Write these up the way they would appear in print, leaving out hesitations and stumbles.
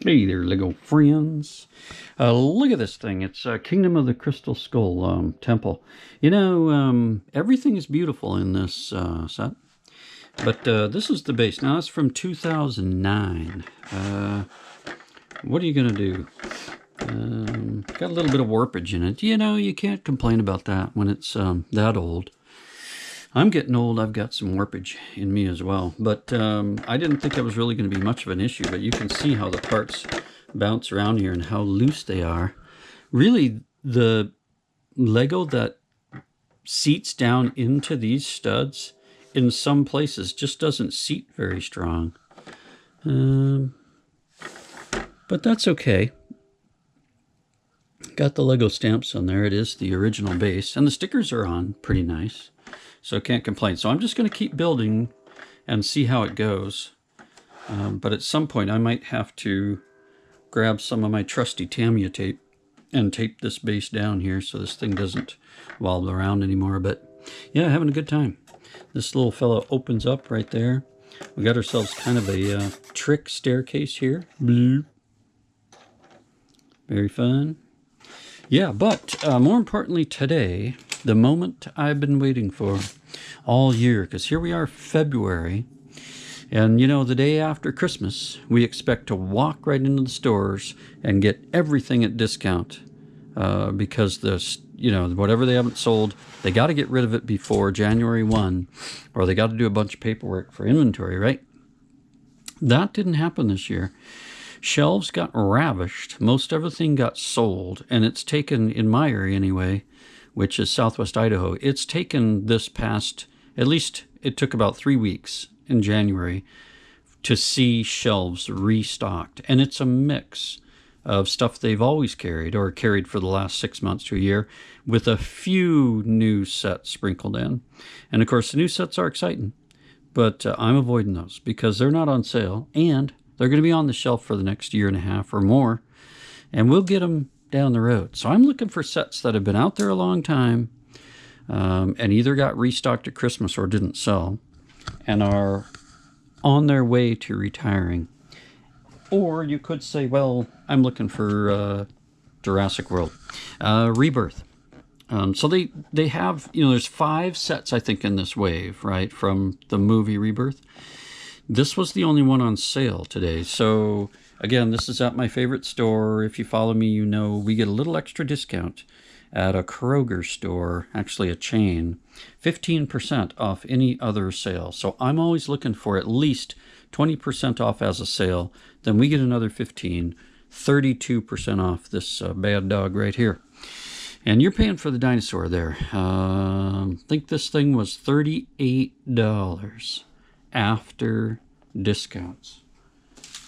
Hey there, Lego friends. Look at this thing. It's Kingdom of the Crystal Skull temple. You know, everything is beautiful in this set. But this is the base. Now, it's from 2009. What are you going to do? Got a little bit of warpage in it. You know, you can't complain about that when it's that old. I'm getting old. I've got some warpage in me as well. But I didn't think that was really going to be much of an issue. But you can see how the parts bounce around here and how loose they are. Really, the Lego that seats down into these studs in some places just doesn't seat very strong. But that's okay. Got the Lego stamps on there. It is the original base. And the stickers are on pretty nice. So can't complain. So I'm just going to keep building and see how it goes. But at some point I might have to grab some of my trusty Tamiya tape and tape this base down here so this thing doesn't wobble around anymore. But yeah, having a good time. This little fellow opens up right there. We got ourselves kind of a trick staircase here. Bloop. Very fun. Yeah, but more importantly today, the moment I've been waiting for all year, because here we are, February, and you know, the day after Christmas, we expect to walk right into the stores and get everything at discount because you know, whatever they haven't sold, they got to get rid of it before January 1, or they got to do a bunch of paperwork for inventory, right? That didn't happen this year. Shelves got ravished. Most everything got sold, and it's taken, in my area anyway, which is southwest Idaho, it's taken this past, at least it took about 3 weeks in January to see shelves restocked. And it's a mix of stuff they've always carried or carried for the last 6 months to a year with a few new sets sprinkled in. And of course, the new sets are exciting, but I'm avoiding those because they're not on sale and they're going to be on the shelf for the next year and a half or more, and we'll get them down the road. So I'm looking for sets that have been out there a long time and either got restocked at Christmas or didn't sell and are on their way to retiring. Or you could say, well, I'm looking for Jurassic World Rebirth. So they have, you know, there's 5 sets, I think, in this wave, right, from the movie Rebirth. This was the only one on sale today. So again, this is at my favorite store. If you follow me, you know we get a little extra discount at a Kroger store, actually a chain, 15% off any other sale. So I'm always looking for at least 20% off as a sale. Then we get another 15, 32% off this bad dog right here. And you're paying for the dinosaur there. I think this thing was $38 after discounts.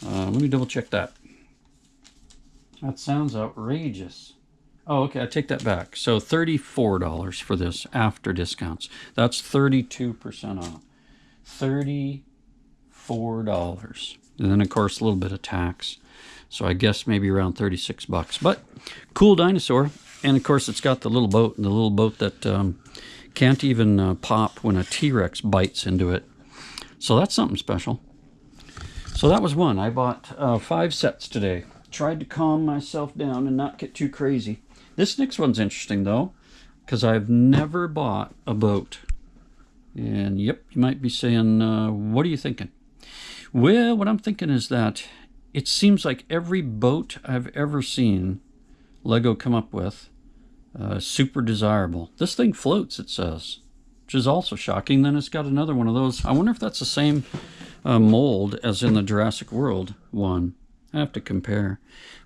Let me double check that. That sounds outrageous. Oh, okay, I take that back. So $34 for this after discounts. That's 32% off. $34. And then, of course, a little bit of tax. So I guess maybe around 36 bucks. But cool dinosaur. And, of course, it's got the little boat, and the little boat that can't even pop when a T-Rex bites into it. So that's something special. So that was one. I bought 5 sets today. Tried to calm myself down and not get too crazy. This next one's interesting, though, because I've never bought a boat. And, yep, you might be saying, what are you thinking? Well, what I'm thinking is that it seems like every boat I've ever seen Lego come up with, super desirable. This thing floats, it says, which is also shocking. Then it's got another one of those. I wonder if that's the same mold as in the Jurassic World one. I have to compare.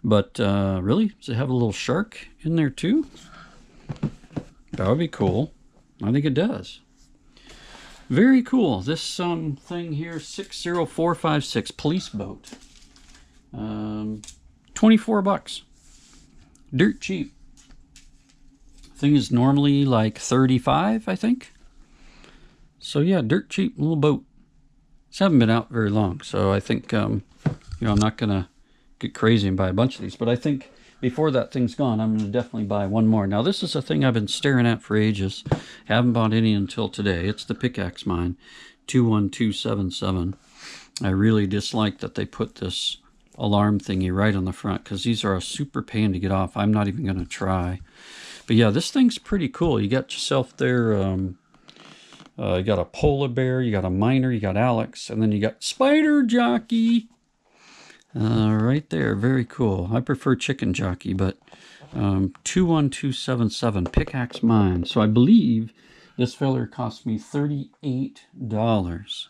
But really, does it have a little shark in there too? That would be cool. I think it does. Very cool. This thing here, 60456 police boat. 24 bucks. Dirt cheap. Thing is normally like 35, I think. So yeah, dirt cheap little boat. This haven't been out very long, so I think you know, I'm not gonna get crazy and buy a bunch of these, but I think before that thing's gone, I'm gonna definitely buy one more. Now this is a thing I've been staring at for ages. Haven't bought any until today. It's the Pickaxe Mine 21277. I really dislike that they put this alarm thingy right on the front, because these are a super pain to get off. I'm not even going to try. But yeah, this thing's pretty cool. You got yourself there, you got a polar bear, you got a miner, you got Alex, and then you got Spider Jockey. Right there, very cool. I prefer Chicken Jockey, but 21277 Pickaxe Mine. So I believe this feller cost me $38.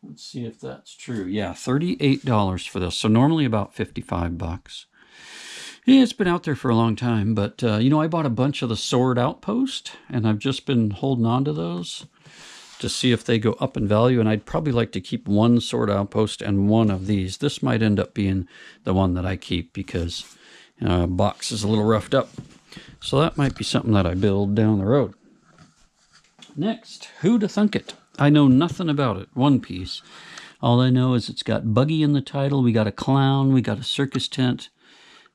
Let's see if that's true. Yeah, $38 for this. So normally about $55. Yeah, it's been out there for a long time, but you know, I bought a bunch of the Sword Outpost, and I've just been holding on to those to see if they go up in value, and I'd probably like to keep one Sword Outpost and one of these. This might end up being the one that I keep because box is a little roughed up. So that might be something that I build down the road. Next, Who'da Thunk It? I know nothing about it. One Piece. All I know is it's got Buggy in the title. We got a clown. We got a circus tent.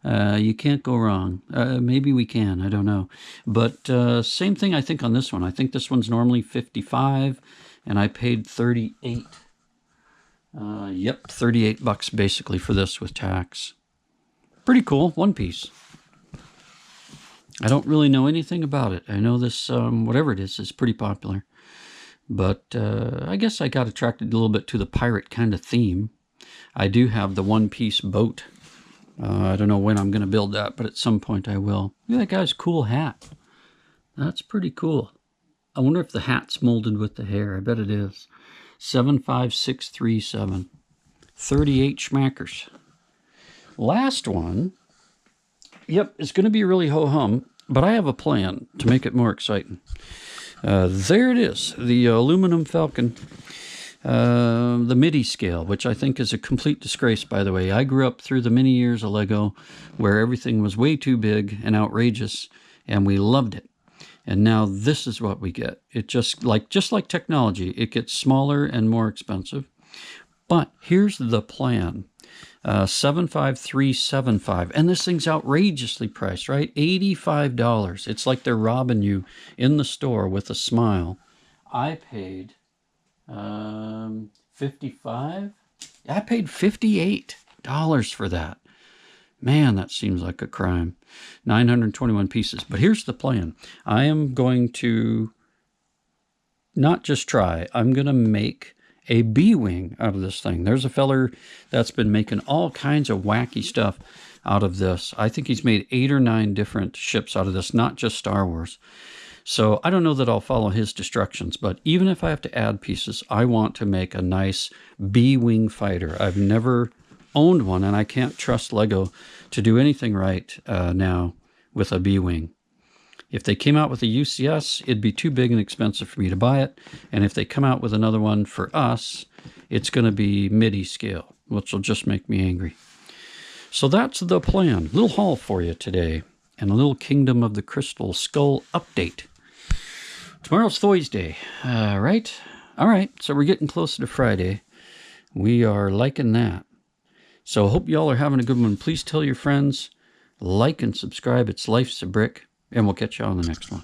You can't go wrong. Maybe we can. I don't know. But same thing I think on this one. I think this one's normally $55, and I paid $38. Yep, $38 basically for this with tax. Pretty cool. One Piece. I don't really know anything about it. I know this, whatever it is pretty popular. But I guess I got attracted a little bit to the pirate kind of theme. I do have the One Piece boat. I don't know when I'm going to build that, but at some point I will. Look at that guy's cool hat. That's pretty cool. I wonder if the hat's molded with the hair. I bet it is. 75637. 38 schmackers. Last one. Yep, it's going to be really ho-hum, but I have a plan to make it more exciting. There it is, the aluminum Falcon, the MIDI scale, which I think is a complete disgrace, by the way. I grew up through the many years of Lego where everything was way too big and outrageous, and we loved it. And now this is what we get. It just like technology, it gets smaller and more expensive. But here's the plan. 75375, and this thing's outrageously priced, right? $85. It's like they're robbing you in the store with a smile. I paid 55. I paid $58 for that. Man, that seems like a crime. 921 pieces. But here's the plan. I am going to not just try, I'm going to make a B-wing out of this thing. There's a feller that's been making all kinds of wacky stuff out of this. I think he's made 8 or 9 different ships out of this, not just Star Wars. So I don't know that I'll follow his instructions, but even if I have to add pieces, I want to make a nice B-wing fighter. I've never owned one, and I can't trust Lego to do anything right now with a B-wing. If they came out with a UCS, it'd be too big and expensive for me to buy it. And if they come out with another one for us, it's going to be MIDI scale, which will just make me angry. So that's the plan. Little haul for you today, and a little Kingdom of the Crystal Skull update. Tomorrow's Thursday, right? All right, so we're getting closer to Friday. We are liking that. So hope y'all are having a good one. Please tell your friends, like and subscribe. It's Life's a Brick. And we'll catch you on the next one.